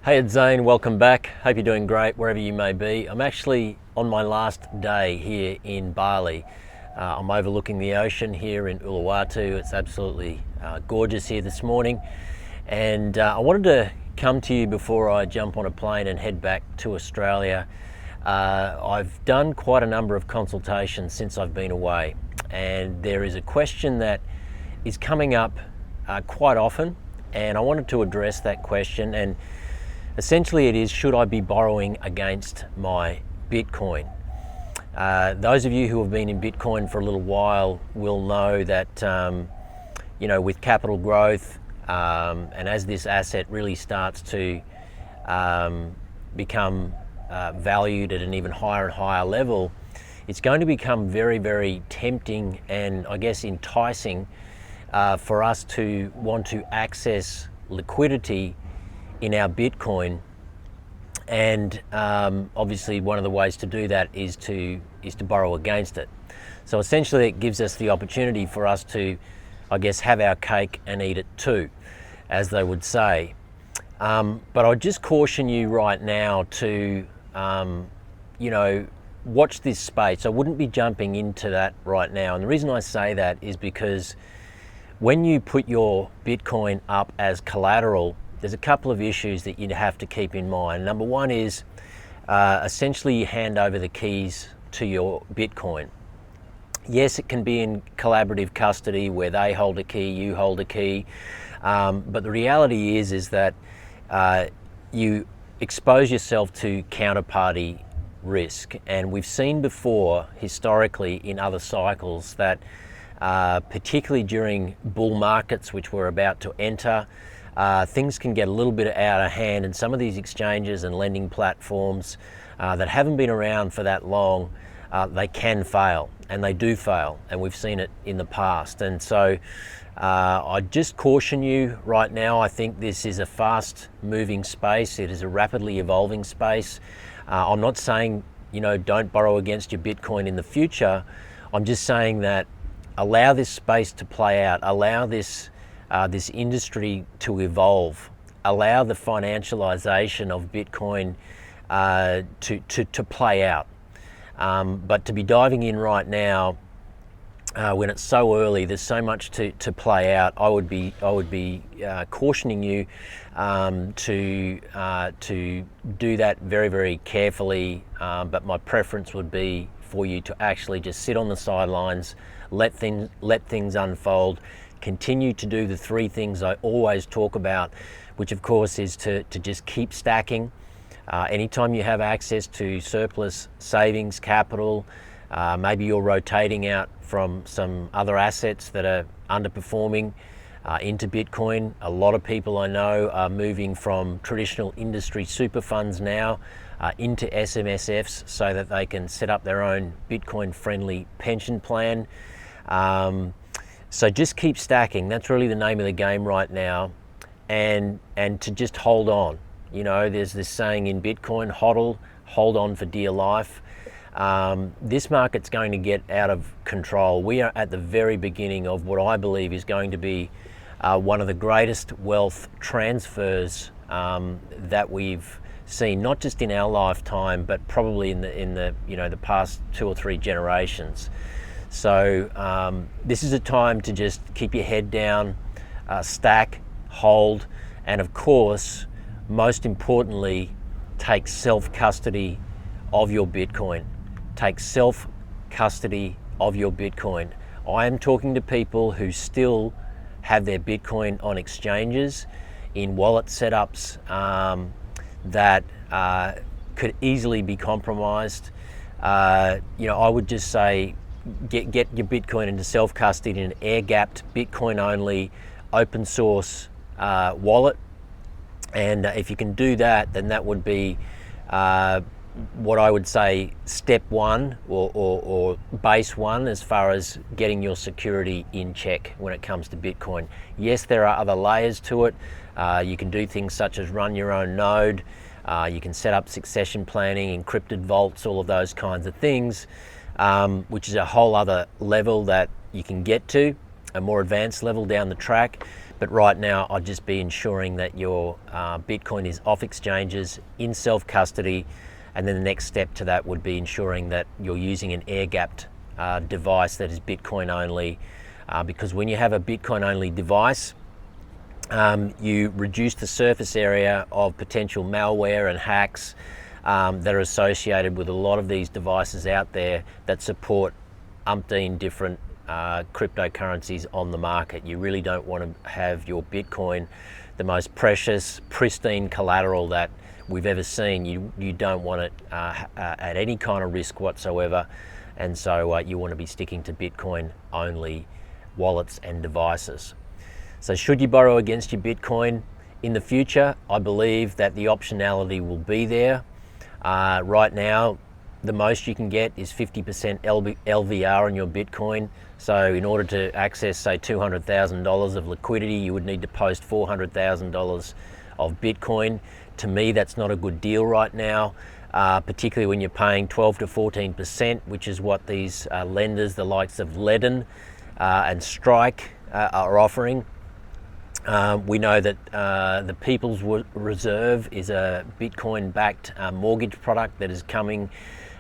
Hey, it's Zane, welcome back. Hope you're doing great wherever you may be. I'm actually on my last day here in Bali. I'm overlooking the ocean here in Uluwatu. It's absolutely gorgeous here this morning. And I wanted to come to you before I jump on a plane and head back to Australia. I've done quite a number of consultations since I've been away. And there is a question that is coming up quite often. And I wanted to address that question. And essentially it is, should I be borrowing against my Bitcoin? Those of you who have been in Bitcoin for a little while will know that, with capital growth and as this asset really starts to become valued at an even higher and higher level, it's going to become very, very tempting and I guess enticing for us to want to access liquidity in our Bitcoin, and obviously one of the ways to do that is to borrow against it. So essentially it gives us the opportunity for us to, I guess, have our cake and eat it too, as they would say. But I just caution you right now to, watch this space. I wouldn't be jumping into that right now. And the reason I say that is because when you put your Bitcoin up as collateral, there's a couple of issues that you'd have to keep in mind. Number one is essentially you hand over the keys to your Bitcoin. Yes, it can be in collaborative custody where they hold a key, you hold a key, but the reality is that you expose yourself to counterparty risk. And we've seen before, historically, in other cycles that particularly during bull markets, which we're about to enter, things can get a little bit out of hand, and some of these exchanges and lending platforms that haven't been around for that long, they can fail, and they do fail, and we've seen it in the past. And so I just caution you right now. I think this is a fast moving space. It is a rapidly evolving space. I'm not saying, don't borrow against your Bitcoin in the future. I'm just saying that allow this space to play out, allow this industry to evolve, allow the financialization of Bitcoin to play out. But to be diving in right now, when it's so early, there's so much to play out. I would be cautioning you to do that very, very carefully. But my preference would be for you to actually just sit on the sidelines, let things unfold. Continue to do the three things I always talk about, which of course is to just keep stacking. Anytime you have access to surplus savings capital, maybe you're rotating out from some other assets that are underperforming into Bitcoin. A lot of people I know are moving from traditional industry super funds now into SMSFs so that they can set up their own Bitcoin friendly pension plan. So just keep stacking. That's really the name of the game right now, and to just hold on. There's this saying in Bitcoin, HODL, hold on for dear life. This market's going to get out of control. We are at the very beginning of what I believe is going to be one of the greatest wealth transfers that we've seen, not just in our lifetime, but probably in the past 2 or 3 generations. So this is a time to just keep your head down, stack, hold, and of course, most importantly, take self-custody of your Bitcoin. Take self-custody of your Bitcoin. I am talking to people who still have their Bitcoin on exchanges, in wallet setups that could easily be compromised. I would just say, get your Bitcoin into self-custody in an air-gapped, Bitcoin-only, open source wallet. And if you can do that, then that would be what I would say step one or base one as far as getting your security in check when it comes to Bitcoin. Yes, there are other layers to it. You can do things such as run your own node. You can set up succession planning, encrypted vaults, all of those kinds of things, which is a whole other level that you can get to, a more advanced level down the track. But right now, I'd just be ensuring that your Bitcoin is off exchanges, in self-custody, and then the next step to that would be ensuring that you're using an air-gapped device that is Bitcoin only, because when you have a Bitcoin only device, you reduce the surface area of potential malware and hacks that are associated with a lot of these devices out there that support umpteen different cryptocurrencies on the market. You really don't want to have your Bitcoin, the most precious, pristine collateral that we've ever seen. You don't want it at any kind of risk whatsoever, and so you want to be sticking to Bitcoin only wallets and devices. So should you borrow against your Bitcoin in the future, I believe that the optionality will be there. Right now, the most you can get is 50% LVR on your Bitcoin. So in order to access, say, $200,000 of liquidity, you would need to post $400,000 of Bitcoin. To me, that's not a good deal right now, particularly when you're paying 12 to 14%, which is what these lenders, the likes of Ledden and Strike, are offering. We know that the People's Reserve is a Bitcoin-backed mortgage product that is coming,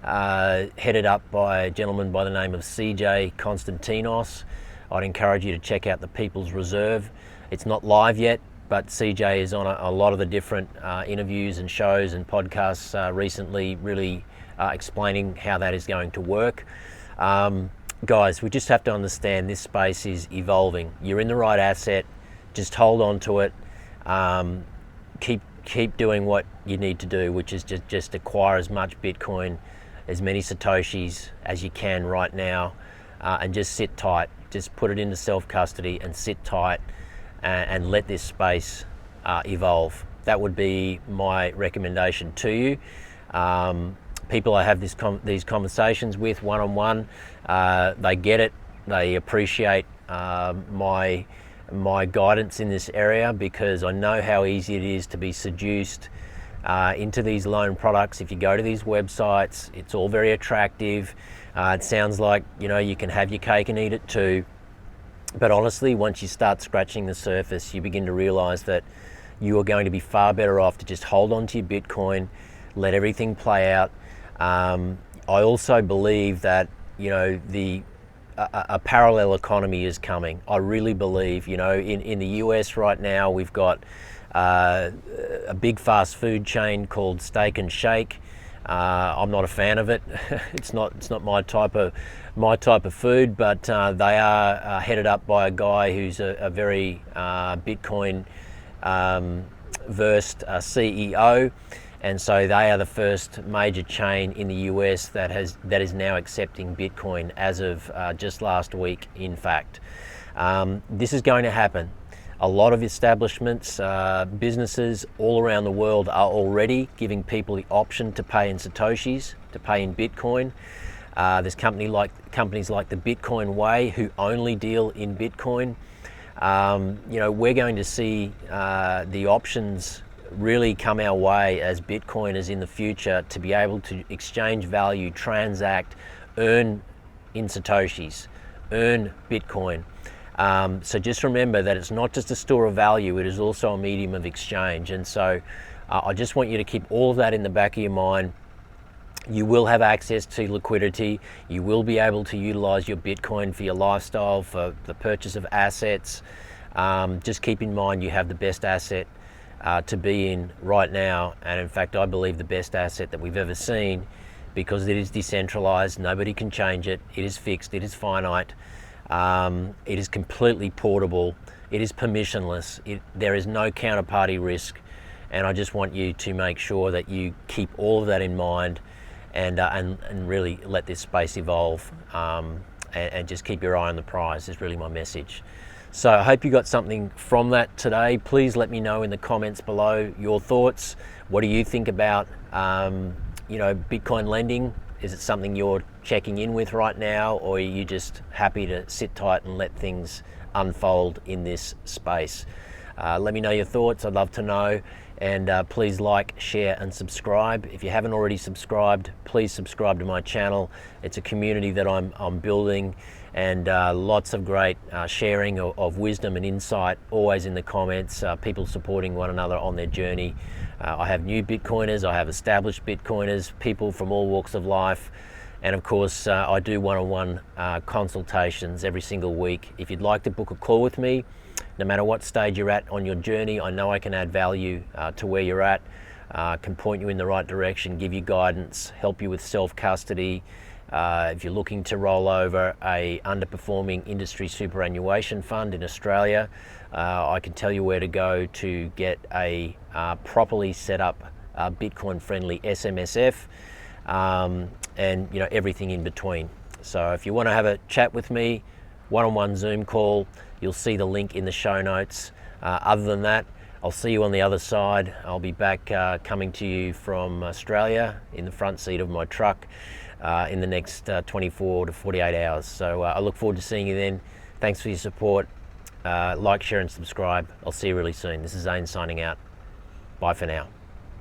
headed up by a gentleman by the name of CJ Konstantinos. I'd encourage you to check out the People's Reserve. It's not live yet, but CJ is on a lot of the different interviews and shows and podcasts recently, really explaining how that is going to work. Guys, we just have to understand this space is evolving. You're in the right asset. Just hold on to it. Keep doing what you need to do, which is just acquire as much Bitcoin, as many Satoshis as you can right now, and just sit tight. Just put it into self-custody and sit tight, and let this space evolve. That would be my recommendation to you. People I have these conversations with one-on-one, they get it. They appreciate my guidance in this area, because I know how easy it is to be seduced into these loan products. If you go to these websites, it's all very attractive. It sounds like, you can have your cake and eat it too. But honestly, once you start scratching the surface, you begin to realize that you are going to be far better off to just hold on to your Bitcoin, let everything play out. I also believe that, a parallel economy is coming. I really believe, in the US right now, we've got a big fast food chain called Steak and Shake. I'm not a fan of it. It's not my type of food, but they are headed up by a guy who's a very Bitcoin versed CEO. And so they are the first major chain in the US that is now accepting Bitcoin as of just last week, in fact. This is going to happen. A lot of establishments, businesses all around the world are already giving people the option to pay in Satoshis, to pay in Bitcoin. There's companies like the Bitcoin Way who only deal in Bitcoin. We're going to see the options really come our way as Bitcoiners in the future to be able to exchange value, transact, earn in Satoshis, earn Bitcoin. So just remember that it's not just a store of value, it is also a medium of exchange. And so I just want you to keep all of that in the back of your mind. You will have access to liquidity. You will be able to utilize your Bitcoin for your lifestyle, for the purchase of assets. Just keep in mind you have the best asset to be in right now, and in fact I believe the best asset that we've ever seen, because it is decentralized, nobody can change it, it is fixed, it is finite, it is completely portable, it is permissionless, there is no counterparty risk, and I just want you to make sure that you keep all of that in mind and really let this space evolve, and just keep your eye on the prize is really my message. So I hope you got something from that today. Please let me know in the comments below your thoughts. What do you think about Bitcoin lending? Is it something you're checking in with right now, or are you just happy to sit tight and let things unfold in this space? Let me know your thoughts. I'd love to know. And please like, share and subscribe. If you haven't already subscribed, please subscribe to my channel. It's a community that I'm building, and lots of great sharing of wisdom and insight always in the comments, people supporting one another on their journey. I have new Bitcoiners, I have established Bitcoiners, people from all walks of life, and of course I do one-on-one consultations every single week. If you'd like to book a call with me, no matter what stage you're at on your journey, I know I can add value to where you're at, can point you in the right direction, give you guidance, help you with self-custody. If you're looking to roll over a underperforming industry superannuation fund in Australia, I can tell you where to go to get a properly set up Bitcoin-friendly SMSF, and everything in between. So if you want to have a chat with me, one-on-one Zoom call, you'll see the link in the show notes. Other than that, I'll see you on the other side. I'll be back coming to you from Australia in the front seat of my truck in the next 24 to 48 hours. So I look forward to seeing you then. Thanks for your support. Like, share and subscribe. I'll see you really soon. This is Zane signing out. Bye for now.